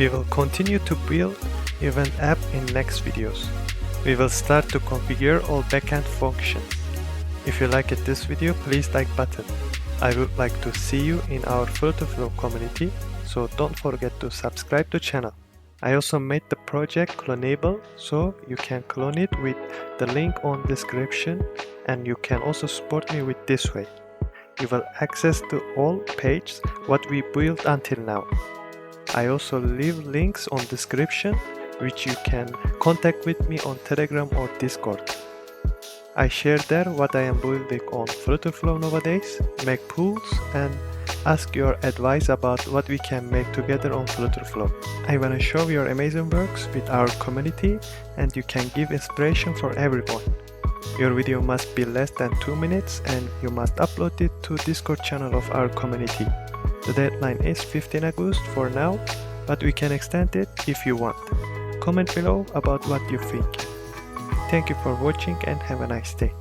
We will continue to build event app in next videos. We will start to configure all backend functions. If you liked this video, please like button. I would like to see you in our flutterflow community, so don't forget to subscribe to channel. I also made the project clonable, so you can clone it with the link on description, and you can also support me with this way. You will access to all pages what we built until now. I also leave links on description which you can contact with me on Telegram or Discord. I share there what I am building on flutterflow nowadays, make pools and ask your advice about what we can make together on flutterflow. I want to show your amazing works with our community and you can give inspiration for everyone. Your video must be less than 2 minutes and you must upload it to Discord channel of our community. The deadline is 15 August for now, but we can extend it if you want. Comment below about what you think. Thank you for watching and have a nice day.